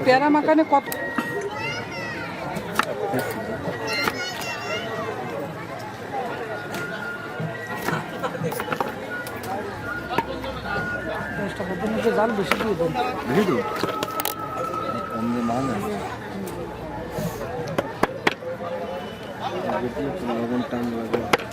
পেয়ারা মাখানে কত? জাল বেশি দিয়ে দেন, বেশি দিই কম দিয়ে মান লবণ টাইম লাগবে।